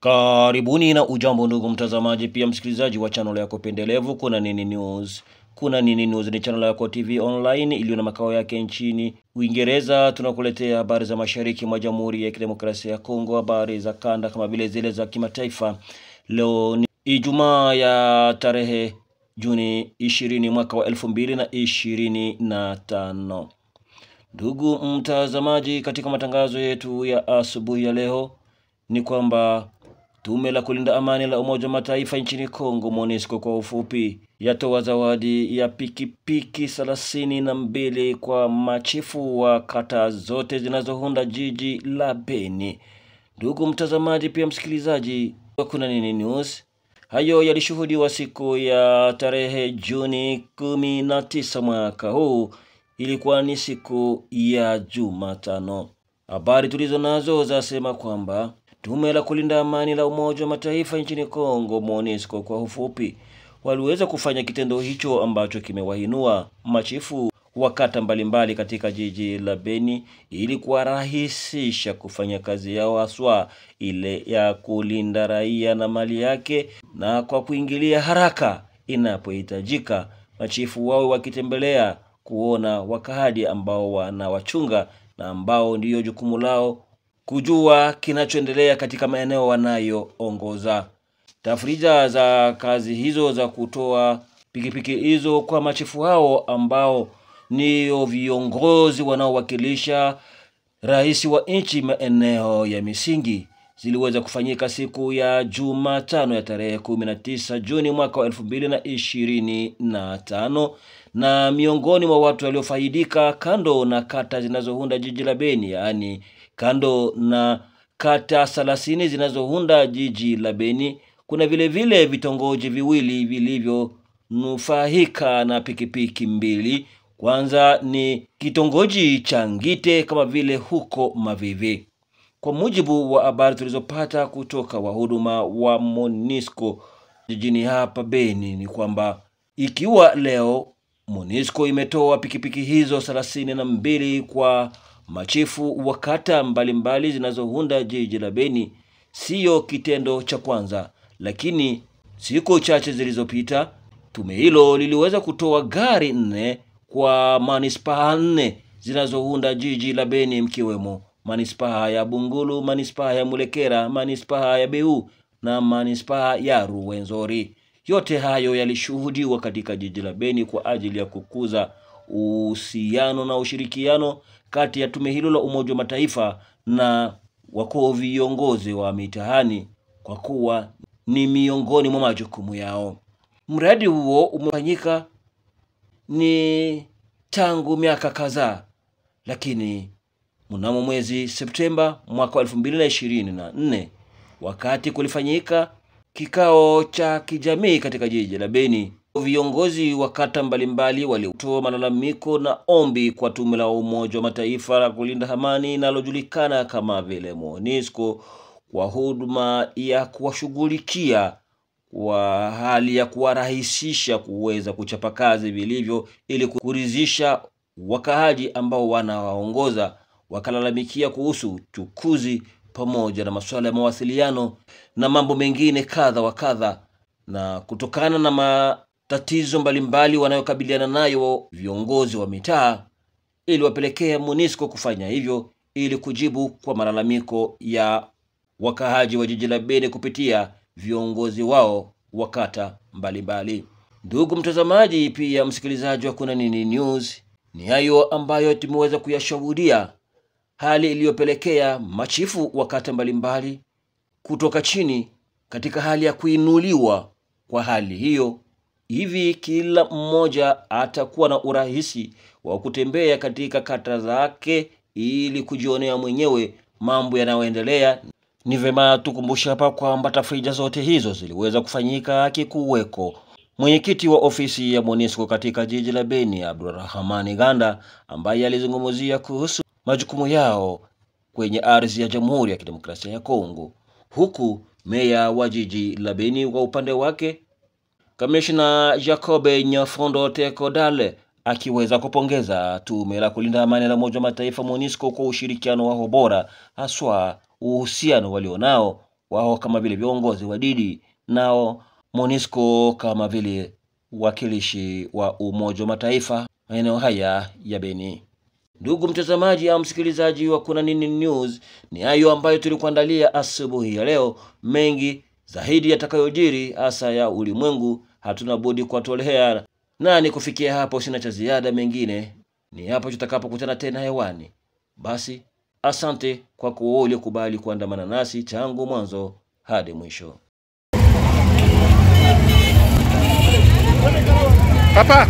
Karibuni na ujambo ndugu mtazamaji pia msikilizaji wa channel yako pendelevu Kuna Nini News. Kuna Nini News ni channel yako TV online iliyo na makao yake nchini Uingereza. Tunakuletea habari za mashariki mwa Jamhuri ya Kidemokrasia ya Kongo, habari za kanda kama vile zile za kimataifa. Leo ni Ijumaa ya tarehe Juni 20 mwaka wa 2025. Ndugu mtazamaji, katika matangazo yetu ya asubuhi ya leo ni kwamba Tume la kulinda amani la Umoja wa Mataifa nchini Kongo, MONUSCO kwa ufupi, yatoa zawadi ya pikipiki 32 kwa machifu wa kata zote zinazounda jiji la Beni. Ndugu mtazamaji pia msikilizaji wa Kuna Nini News, hayo yalishuhudiwa siku ya tarehe Juni 19 mwaka huu. Ilikuwa ni siku ya Jumatano. Habari tulizo nazo zasema kwamba Tume la kulinda amani la Umoja wa Mataifa nchini Kongo, MONUSCO kwa ufupi, waliweza kufanya kitendo hicho ambacho kimewainua machifu wa kata mbalimbali katika jiji la Beni ili kuwarahisisha kufanya kazi yao, haswa ile ya kulinda raia na mali yake, na kwa kuingilia haraka inapohitajika machifu wao wakitembelea kuona wakaaji ambao wanawachunga na ambao ndiyo jukumu lao kujua kinachoendelea katika maeneo wanayoongoza. Tafrija za kazi hizo za kutoa pikipiki hizo kwa machifu hao ambao ndio viongozi wanaowakilisha rais wa nchi maeneo ya misingi ziliweza kufanyika siku ya Jumatano ya tarehe 19 Juni mwaka wa 2025, na miongoni mwa watu waliofaidika kando na kata zinazounda jiji la Beni, yani kando na kata 30 zinazounda jiji la Beni, kuna vile vile vitongoji viwili vilivyo nufaika na pikipiki mbili. Kwanza ni kitongoji cha Ngite kama vile huko Mavivi. Kwa mujibu wa habari tulizopata kutoka wahuduma wa MONUSCO jijini hapa Beni ni kwamba ikiwa leo MONUSCO imetoa pikipiki hizo 32 kwa machifu wa kata mbalimbali zinazounda jiji la Beni, sio kitendo cha kwanza, lakini siku chache zilizopita tume hilo liliweza kutoa gari 4 kwa manispaa 4 zinazounda jiji la Beni, mkiwemo manispaa ya Bungulu, manispaa ya Mulekera, manispaa ya Beu na manispaa ya Ruwenzori. Yote hayo yalishuhudiwa katika jiji la Beni kwa ajili ya kukuza uhusiano na ushirikiano kati ya tume hilo la Umoja wa Mataifa na wako viongozi wa mitaani, kwa kuwa ni miongoni mwa majukumu yao. Mradi huo umefanyika ni tangu miaka kadhaa, lakini mnamo mwezi Septemba mwaka 2024 wakati kulifanyika kikao cha kijamii katika jiji la Beni, viongozi wa kata mbalimbali walitoa malalamiko na ombi kwa tume la Umoja wa Mataifa la kulinda amani linalojulikana kama vile MONUSCO kwa huduma ya kuwashughulikia wa hali ya kuwarahisisha kuweza kuchapa kazi vilivyo ili kuridhisha wakaaji ambao wanawaongoza. Wakalalamikia kuhusu uchukuzi pamoja na masuala ya mawasiliano na mambo mengine kadha wa kadha, na kutokana na matatizo mbalimbali wanayokabiliana nayo viongozi wa mitaa ili wapelekea MONUSCO kufanya hivyo ili kujibu kwa malalamiko ya wakaaji wa jiji la Beni kupitia viongozi wao wa kata mbalimbali. Ndugu mtazamaji pia msikilizaji wa Kuna Nini News, ni hayo ambayo tumeweza kuyashuhudia, hali iliyopelekea machifu wa kata mbalimbali kutoka chini katika hali ya kuinuliwa. Kwa hali hiyo, hivi kila mmoja atakuwa na urahisi wa kutembea katika kata zake ili kujionea mwenyewe mambo yanayoendelea. Ni vema tukumbushe hapa kwamba tafrija zote hizo ziliweza kufanyika kikuweko mwenyekiti wa ofisi ya MONUSCO katika jiji la Beni, Abdurrahman Ganda, ambaye alizungumzia kuhusu majukumu yao kwenye ardhi ya Jamhuri ya Kidemokrasia ya Kongo, huku meya wa jiji la Beni kwa upande wake Kamishna Jacobe Nyafondo Tekodale akiweza kupongeza tume la kulinda amani la Umoja wa Mataifa MONUSCO kwa ushirikiano wao bora, haswa uhusiano walionao wao kama vile viongozi wa dini, nao MONUSCO kama vile wakilishi wa Umoja wa Mataifa maeneo haya ya Beni. Ndugu mtazamaji au msikilizaji wa Kuna Nini News, ni hayo ambayo tulikuandalia asubuhi ya leo. Mengi zaidi yatakayojiri hasa ya ulimwengu hatuna budi kuwatolea, na ni kufikia hapo sina cha ziada mengine. Ni hapo tutakapokutana tena hewani. Basi asante kwa kuwa ulikubali kuandamana nasi tangu mwanzo hadi mwisho. Papa